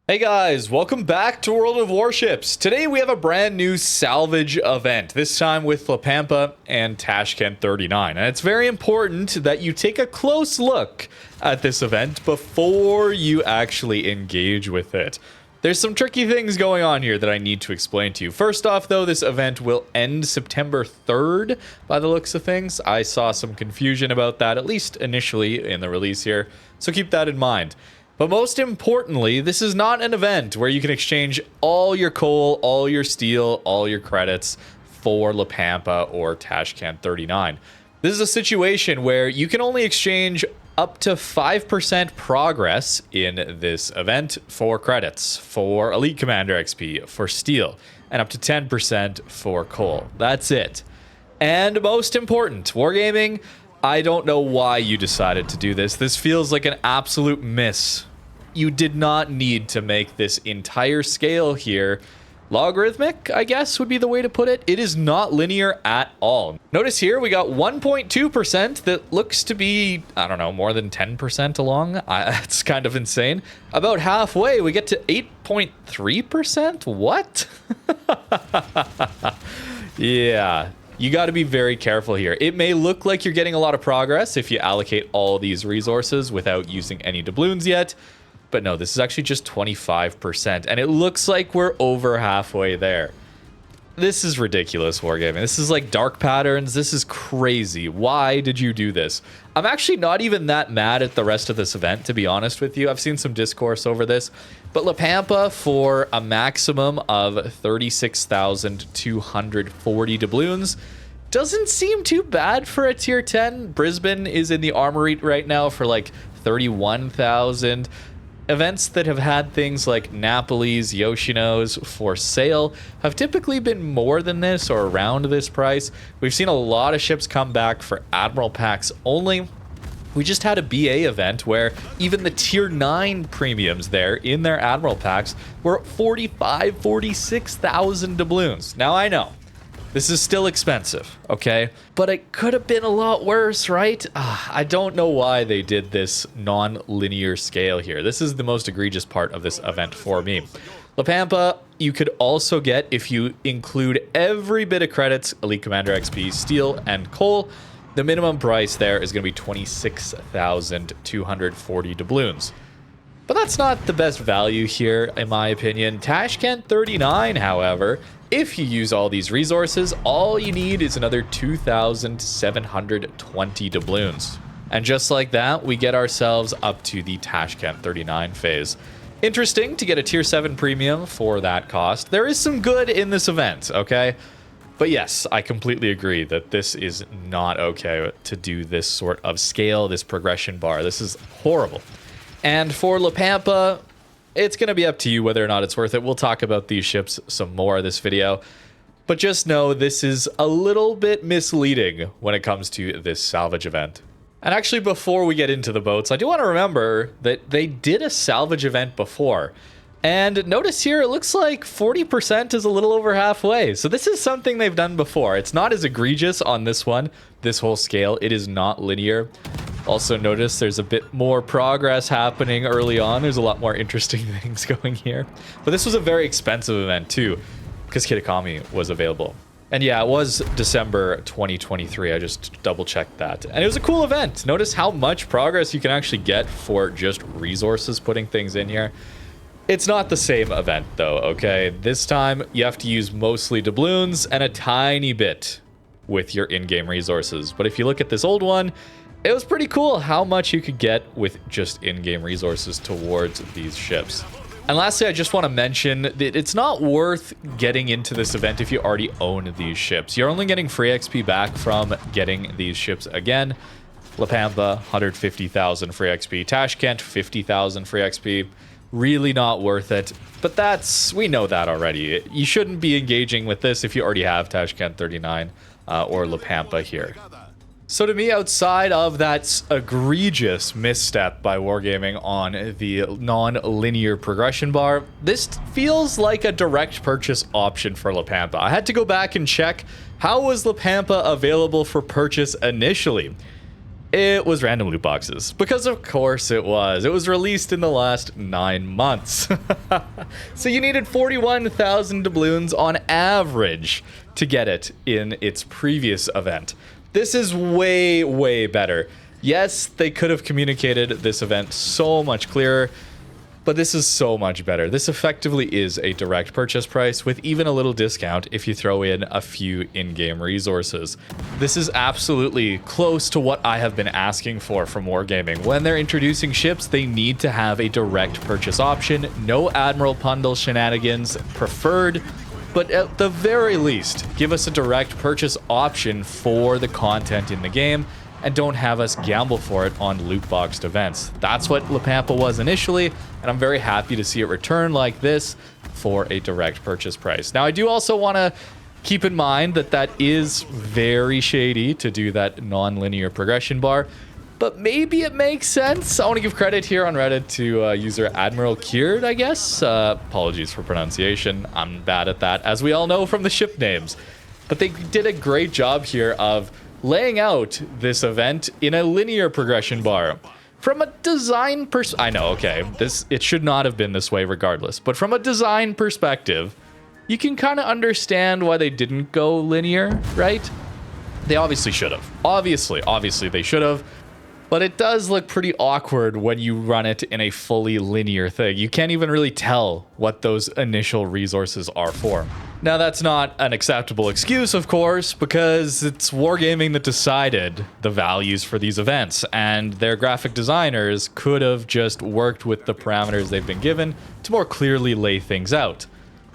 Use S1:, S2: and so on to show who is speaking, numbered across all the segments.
S1: Hey guys, welcome back to World of Warships. Today we have a brand new Salvage event, this time with Pampa and Tashkent 39. And it's very important that you take a close look at this event before you actually engage with it. There's some tricky things going on here that I need to explain to you. First off, though, this event will end September 3rd by the looks of things. I saw some confusion about that, at least initially in the release here, so keep that in mind. But most importantly, this is not an event where you can exchange all your coal, all your steel, all your credits for Pampa or Tashkent 39. This is a situation where you can only exchange up to 5% progress in this event for credits, for Elite Commander XP, for steel, and up to 10% for coal. That's it. And most important, Wargaming, I don't know why you decided to do this. This feels like an absolute miss. You did not need to make this entire scale here logarithmic, I guess would be the way to put it. It is not linear at all. Notice here we got 1.2% that looks to be, I don't know, more than 10% along. That's kind of insane. About halfway, we get to 8.3%? What? Yeah. You got to be very careful here. It may look like you're getting a lot of progress if you allocate all these resources without using any doubloons yet. But no, this is actually just 25%. And it looks like we're over halfway there. This is ridiculous, Wargaming. This is like dark patterns. This is crazy. Why did you do this? I'm actually not even that mad at the rest of this event, to be honest with you. I've seen some discourse over this. But Pampa, for a maximum of 36,240 doubloons, doesn't seem too bad for a tier 10. Brisbane is in the armory right now for like 31,000. Events that have had things like Napoli's, Yoshino's for sale have typically been more than this or around this price. We've seen a lot of ships come back for Admiral packs only. We just had a BA event where even the tier 9 premiums there in their Admiral packs were 45, 46,000 doubloons. Now I know this is still expensive, okay? But it could have been a lot worse, right? I don't know why they did this non-linear scale here. This is the most egregious part of this event for me. Pampa, you could also get, if you include every bit of credits, Elite Commander XP, steel, and coal, the minimum price there is going to be 26,240 doubloons. But that's not the best value here, in my opinion. Tashkent 39, however, if you use all these resources, all you need is another 2,720 doubloons. And just like that, we get ourselves up to the Tashkent 39 phase. Interesting to get a tier 7 premium for that cost. There is some good in this event, okay? But yes, I completely agree that this is not okay to do this sort of scale, this progression bar. This is horrible. And for Pampa, it's going to be up to you whether or not it's worth it. We'll talk about these ships some more this video. But just know this is a little bit misleading when it comes to this salvage event. And actually, before we get into the boats, I do want to remember that they did a salvage event before. And notice here, it looks like 40% is a little over halfway. So this is something they've done before. It's not as egregious on this one, this whole scale. It is not linear. Also notice there's a bit more progress happening early on. There's a lot more interesting things going here. But this was a very expensive event too, because Kitakami was available. And yeah, it was December 2023. I just double checked that. And it was a cool event. Notice how much progress you can actually get for just resources putting things in here. It's not the same event though, okay? This time you have to use mostly doubloons and a tiny bit with your in-game resources. But if you look at this old one, it was pretty cool how much you could get with just in-game resources towards these ships. And lastly, I just want to mention that it's not worth getting into this event if you already own these ships. You're only getting free XP back from getting these ships again. Pampa, 150,000 free XP. Tashkent, 50,000 free XP. Really not worth it. But we know that already. You shouldn't be engaging with this if you already have Tashkent 39 or Pampa here. So to me, outside of that egregious misstep by Wargaming on the non-linear progression bar, this feels like a direct purchase option for Pampa. I had to go back and check how was Pampa available for purchase initially. It was random loot boxes, because of course it was. It was released in the last 9 months. So you needed 41,000 doubloons on average to get it in its previous event. This is way, way better. Yes, they could have communicated this event so much clearer, but this is so much better. This effectively is a direct purchase price with even a little discount if you throw in a few in-game resources. This is absolutely close to what I have been asking for from Wargaming. When they're introducing ships, they need to have a direct purchase option. No Admiral Bundle shenanigans preferred, but at the very least, give us a direct purchase option for the content in the game, and don't have us gamble for it on loot boxed events. That's what Pampa was initially, and I'm very happy to see it return like this for a direct purchase price. Now, I do also want to keep in mind that that is very shady to do that non-linear progression bar, but maybe it makes sense. I want to give credit here on Reddit to user Admiral Cured, I guess. Apologies for pronunciation. I'm bad at that, as we all know from the ship names. But they did a great job here of laying out this event in a linear progression bar. From a design I know, okay, it should not have been this way regardless, but from a design perspective, you can kind of understand why they didn't go linear, right? They obviously should have. Obviously they should have, but it does look pretty awkward when you run it in a fully linear thing. You can't even really tell what those initial resources are for. Now, that's not an acceptable excuse, of course, because it's Wargaming that decided the values for these events, and their graphic designers could have just worked with the parameters they've been given to more clearly lay things out.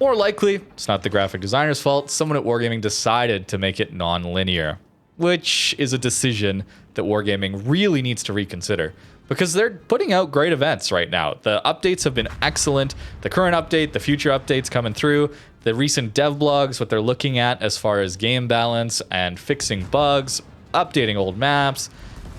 S1: More likely, it's not the graphic designer's fault. Someone at Wargaming decided to make it non-linear, which is a decision that Wargaming really needs to reconsider, because they're putting out great events right now. The updates have been excellent. The current update, the future updates coming through, the recent dev blogs, what they're looking at as far as game balance and fixing bugs, updating old maps.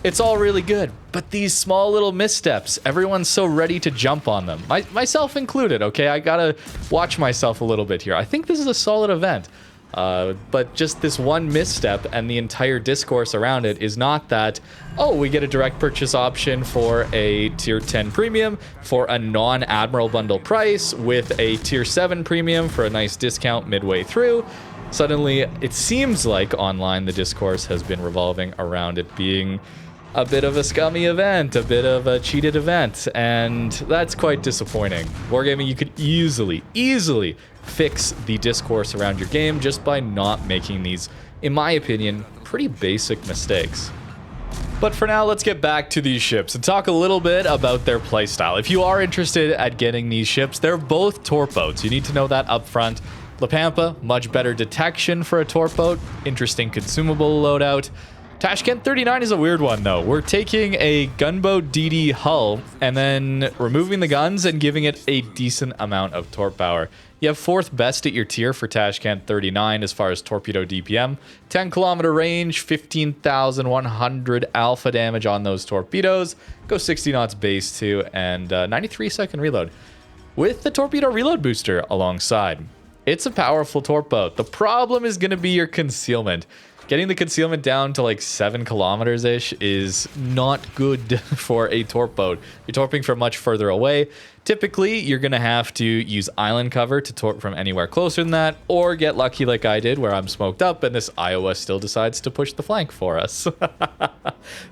S1: It's all really good, but these small little missteps, everyone's so ready to jump on them. Myself included, okay? I gotta watch myself a little bit here. I think this is a solid event. But just this one misstep and the entire discourse around it is not that, oh, we get a direct purchase option for a tier 10 premium for a non-Admiral bundle price with a tier 7 premium for a nice discount midway through. Suddenly, it seems like online the discourse has been revolving around it being a bit of a scummy event, a bit of a cheated event, and that's quite disappointing. Wargaming, you could easily fix the discourse around your game just by not making these, in my opinion, pretty basic mistakes. But for now, let's get back to these ships and talk a little bit about their playstyle. If you are interested at getting these ships, they're both Torp boats. You need to know that up front. Pampa, much better detection for a Torp boat, interesting consumable loadout. Tashkent 39 is a weird one, though. We're taking a gunboat DD hull and then removing the guns and giving it a decent amount of torp power. You have 4th best at your tier for Tashkent 39 as far as torpedo DPM. 10 kilometer range, 15,100 alpha damage on those torpedoes. Go 60 knots base too, and 93-second reload. With the torpedo reload booster alongside. It's a powerful torp boat. The problem is going to be your concealment. Getting the concealment down to like 7 kilometers-ish is not good for a torp boat. You're torping from much further away. Typically, you're going to have to use island cover to torp from anywhere closer than that, or get lucky like I did where I'm smoked up and this Iowa still decides to push the flank for us.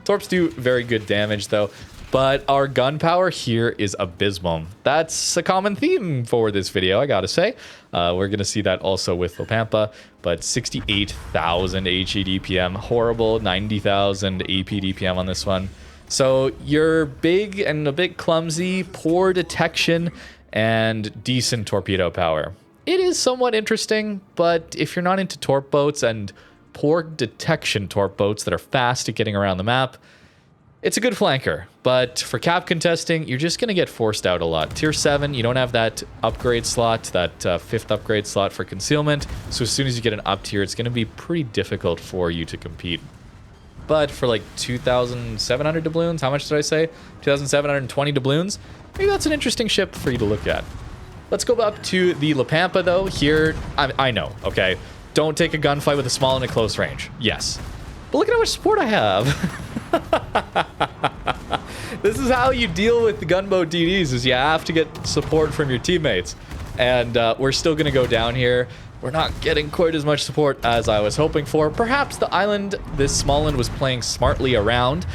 S1: Torps do very good damage though, but our gun power here is abysmal. That's a common theme for this video, I gotta say. We're gonna see that also with Pampa, but 68,000 HE DPM, horrible, 90,000 AP DPM on this one. So you're big and a bit clumsy, poor detection, and decent torpedo power. It is somewhat interesting, but if you're not into torp boats and poor detection torp boats that are fast at getting around the map, it's a good flanker. But for cap contesting, you're just going to get forced out a lot. Tier 7, you don't have that upgrade slot, that 5th upgrade slot for concealment. So as soon as you get an up tier, it's going to be pretty difficult for you to compete. But for like 2,700 doubloons, how much did I say? 2,720 doubloons? Maybe that's an interesting ship for you to look at. Let's go up to the Pampa though. Here, I know, okay. Don't take a gunfight with a small and a close range. Yes. But look at how much support I have. This is how you deal with the gunboat DDs, is you have to get support from your teammates. And we're still going to go down here. We're not getting quite as much support as I was hoping for. Perhaps the island, this small island, was playing smartly around,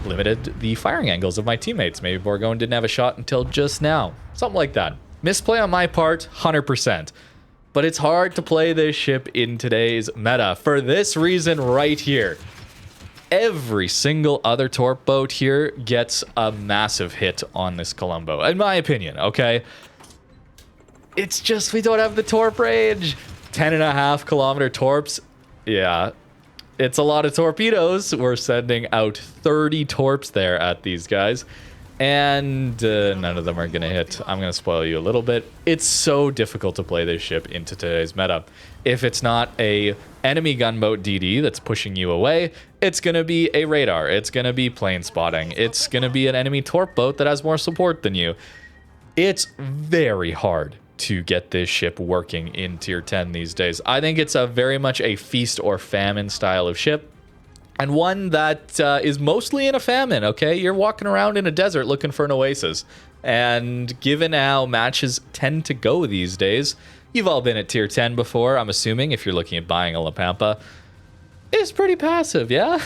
S1: limited the firing angles of my teammates. Maybe Borgone didn't have a shot until just now. Something like that. Misplay on my part, 100%. But it's hard to play this ship in today's meta for this reason right here. Every single other Torp boat here gets a massive hit on this Colombo, in my opinion, okay? It's just we don't have the Torp range. 10.5 kilometer Torps. Yeah, it's a lot of torpedoes. We're sending out 30 Torps there at these guys. And none of them are going to hit. I'm going to spoil you a little bit. It's so difficult to play this ship into today's meta. If it's not a enemy gunboat DD that's pushing you away, it's going to be a radar. It's going to be plane spotting. It's going to be an enemy Torp boat that has more support than you. It's very hard to get this ship working in tier 10 these days. I think it's a very much a feast or famine style of ship, and one that is mostly in a famine, okay? You're walking around in a desert looking for an oasis, and given how matches tend to go these days, you've all been at tier 10 before, I'm assuming, if you're looking at buying a Pampa. It's pretty passive, yeah?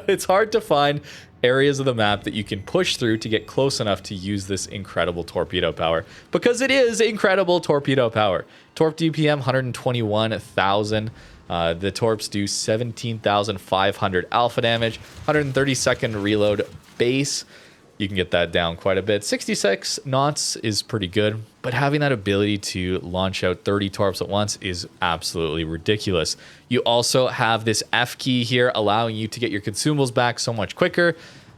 S1: It's hard to find areas of the map that you can push through to get close enough to use this incredible torpedo power, because it is incredible torpedo power. Torp DPM 121,000. The Torps do 17,500 alpha damage, 130-second reload base. You can get that down quite a bit. 66 knots is pretty good, but having that ability to launch out 30 Torps at once is absolutely ridiculous. You also have this F key here, allowing you to get your consumables back so much quicker,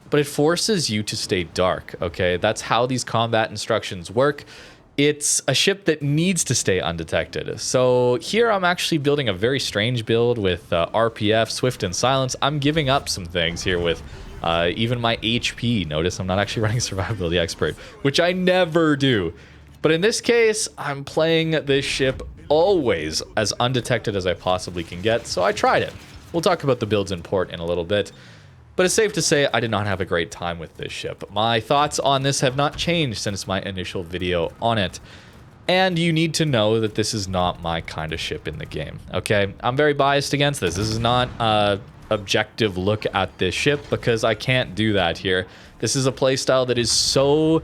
S1: but it forces you to stay dark, okay? That's how these combat instructions work. It's a ship that needs to stay undetected. So here I'm actually building a very strange build with RPF, Swift, and Silence. I'm giving up some things here with even my HP. Notice I'm not actually running Survivability Expert, which I never do. But in this case, I'm playing this ship always as undetected as I possibly can get, so I tried it. We'll talk about the builds in port in a little bit. But it's safe to say I did not have a great time with this ship. My thoughts on this have not changed since my initial video on it. And you need to know that this is not my kind of ship in the game, okay? I'm very biased against this. This is not an objective look at this ship, because I can't do that here. This is a playstyle that is so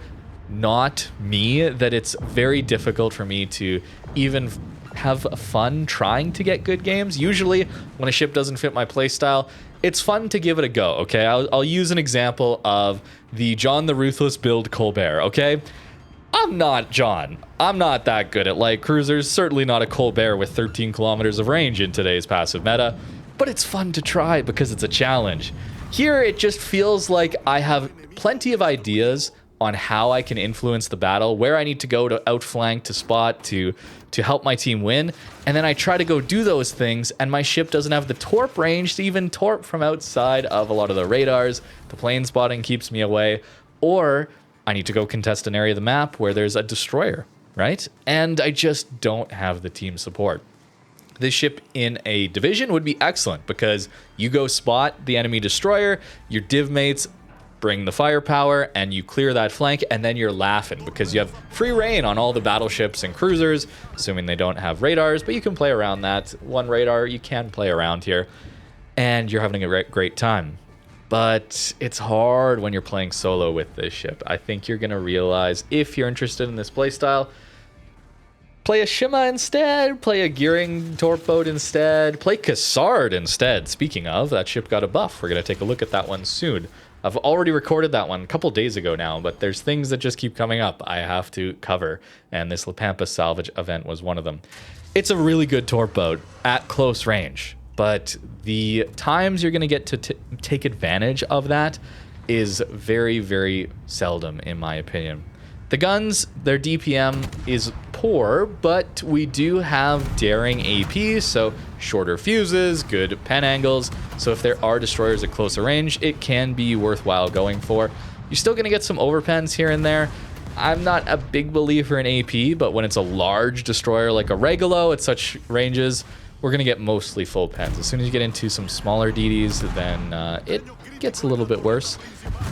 S1: not me that it's very difficult for me to even have fun trying to get good games. Usually, when a ship doesn't fit my playstyle, it's fun to give it a go, okay? I'll use an example of the John the Ruthless build Colbert, okay? I'm not John. I'm not that good at light cruisers, certainly not a Colbert with 13 kilometers of range in today's passive meta, but it's fun to try because it's a challenge. Here, it just feels like I have plenty of ideas on how I can influence the battle, where I need to go to outflank, to spot, to help my team win, and then I try to go do those things, and my ship doesn't have the Torp range to even Torp from outside of a lot of the radars. The plane spotting keeps me away, or I need to go contest an area of the map where there's a destroyer, right? And I just don't have the team support. This ship in a division would be excellent, because you go spot the enemy destroyer, your div mates bring the firepower, and you clear that flank, and then you're laughing because you have free reign on all the battleships and cruisers, assuming they don't have radars, but you can play around that. One radar, you can play around here, and you're having a great time. But it's hard when you're playing solo with this ship. I think you're going to realize, if you're interested in this playstyle, play a Shima instead, play a Gearing Torp boat instead, play Cassard instead. Speaking of, that ship got a buff. We're going to take a look at that one soon. I've already recorded that one a couple days ago now, but there's things that just keep coming up I have to cover, and this Pampa Salvage event was one of them. It's a really good Torp boat at close range, but the times you're going to get to take advantage of that is very, very seldom, in my opinion. The guns, their DPM is poor, but we do have daring AP, so shorter fuses, good pen angles, so if there are destroyers at closer range, it can be worthwhile going for. You're still going to get some overpens here and there. I'm not a big believer in AP, but when it's a large destroyer like a Regalo at such ranges, we're going to get mostly full pens. As soon as you get into some smaller DDs, then it gets a little bit worse.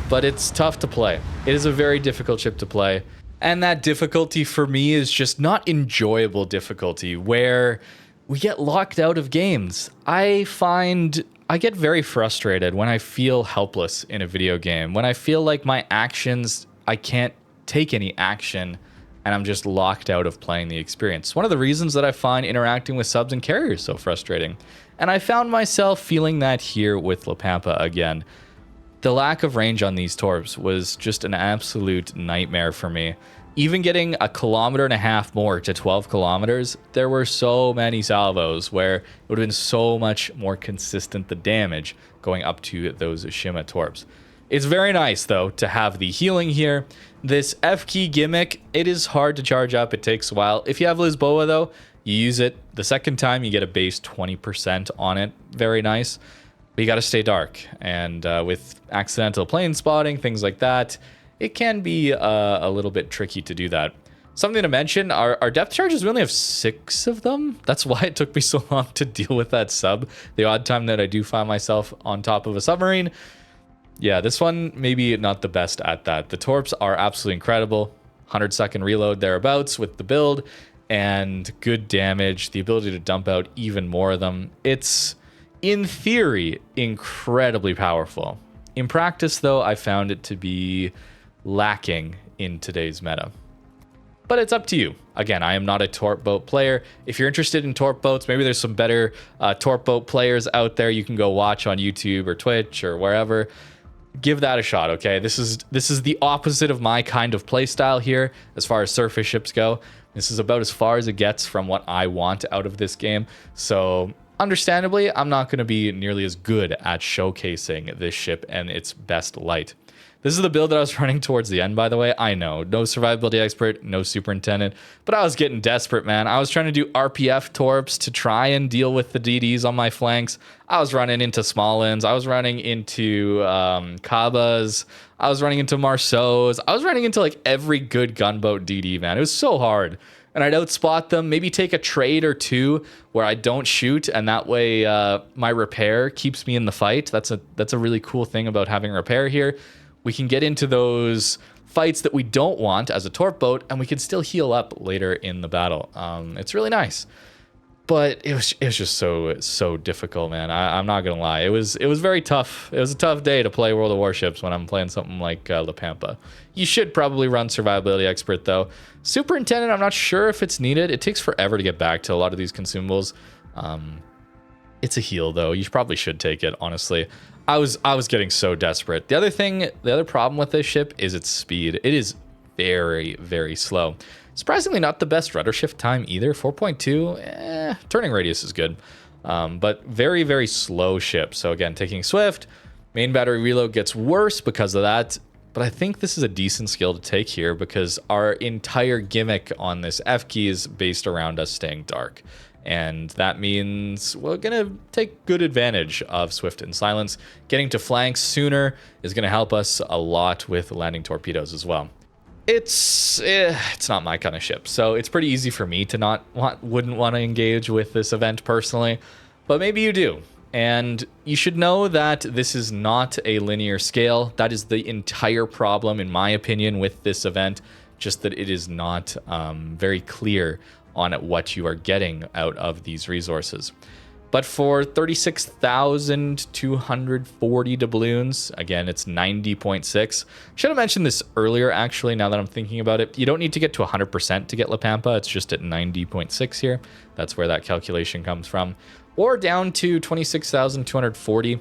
S1: But it's tough to play. It is a very difficult ship to play. And that difficulty for me is just not enjoyable difficulty, where we get locked out of games. I find I get very frustrated when I feel helpless in a video game, when I feel like my actions, I can't take any action, and I'm just locked out of playing the experience. One of the reasons that I find interacting with subs and carriers so frustrating. And I found myself feeling that here with Pampa again. The lack of range on these Torps was just an absolute nightmare for me. Even getting 1.5 kilometers more to 12 kilometers, there were so many salvos where it would have been so much more consistent, the damage, going up to those Shima Torps. It's very nice, though, to have the healing here. This F-key gimmick, it is hard to charge up. It takes a while. If you have Lisboa, though, you use it. The second time, you get a base 20% on it. Very nice. But you got to stay dark. And with accidental plane spotting, things like that, it can be a little bit tricky to do that. Something to mention, our depth charges, we only have 6 of them. That's why it took me so long to deal with that sub. The odd time that I do find myself on top of a submarine. Yeah, this one, maybe not the best at that. The Torps are absolutely incredible. 100-second reload thereabouts with the build, and good damage, the ability to dump out even more of them. It's, in theory, incredibly powerful. In practice, though, I found it to be lacking in today's meta. But it's up to you. Again, I am not a Torp boat player. If you're interested in Torp boats, maybe there's some better Torp boat players out there you can go watch on YouTube or Twitch or wherever. Give that a shot, okay? This is the opposite of my kind of playstyle here as far as surface ships go. This is about as far as it gets from what I want out of this game. So understandably, I'm not going to be nearly as good at showcasing this ship and its best light. This is the build that I was running towards the end, by the way. I know, no survivability expert, no superintendent, but I was getting desperate, man. I was trying to do RPF Torps to try and deal with the DDs on my flanks. I was running into Smalllands. I was running into Cabas. I was running into Marceaus. I was running into like every good gunboat DD, man. It was so hard. And I'd outspot them, maybe take a trade or two where I don't shoot, and that way my repair keeps me in the fight. That's a really cool thing about having repair here. We can get into those fights that we don't want as a Torp boat, and we can still heal up later in the battle. It's really nice, but it was just so difficult, man. I'm not gonna lie, it was very tough. It was a tough day to play World of Warships when I'm playing something like Pampa. You should probably run Survivability Expert though. Superintendent, I'm not sure if it's needed. It takes forever to get back to a lot of these consumables. It's a heal though. You probably should take it, honestly. I was getting so desperate. The other problem with this ship is its speed. It is very, very slow. Surprisingly, not the best rudder shift time either. 4.2, turning radius is good. But very, very slow ship. So again, taking Swift, main battery reload gets worse because of that. But I think this is a decent skill to take here because our entire gimmick on this F key is based around us staying dark. And that means we're going to take good advantage of Swift and Silence. Getting to flanks sooner is going to help us a lot with landing torpedoes as well. It's not my kind of ship, so it's pretty easy for me to wouldn't want to engage with this event personally, but maybe you do. And you should know that this is not a linear scale. That is the entire problem, in my opinion, with this event, just that it is not very clear on what you are getting out of these resources. But for 36,240 doubloons, again, it's 90.6. Should have mentioned this earlier, actually, now that I'm thinking about it. You don't need to get to 100% to get Pampa. It's just at 90.6 here. That's where that calculation comes from. Or down to 26,240.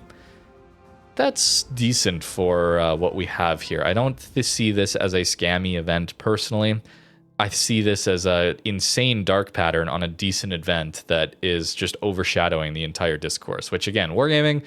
S1: That's decent for what we have here. I don't see this as a scammy event, personally. I see this as an insane dark pattern on a decent event that is just overshadowing the entire discourse, which again, wargaming,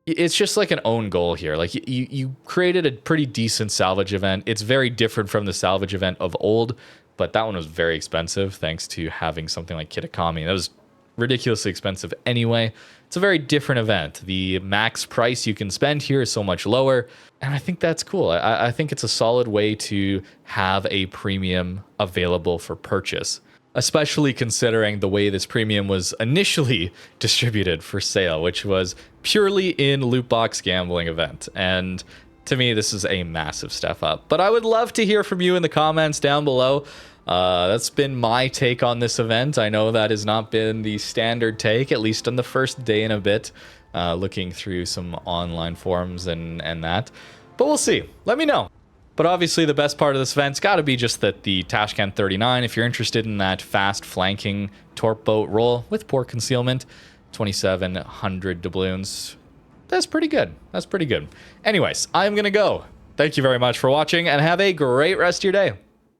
S1: it's just like an own goal here. Like you created a pretty decent salvage event. It's very different from the salvage event of old, but that one was very expensive thanks to having something like Kitakami. That was ridiculously expensive anyway. It's a very different event. The max price you can spend here is so much lower, and I think that's cool. I think it's a solid way to have a premium available for purchase. especially considering the way this premium was initially distributed for sale, which was purely in loot box gambling event. And to me, this is a massive step up. But I would love to hear from you in the comments down below. That's been my take on this event. I know that has not been the standard take, at least on the first day and a bit, looking through some online forums and that. But we'll see. Let me know. But obviously the best part of this event's got to be just that the Tashkent 39, if you're interested in that fast flanking Torp boat roll with poor concealment, 2,700 doubloons. That's pretty good. That's pretty good. Anyways, I'm going to go. Thank you very much for watching and have a great rest of your day.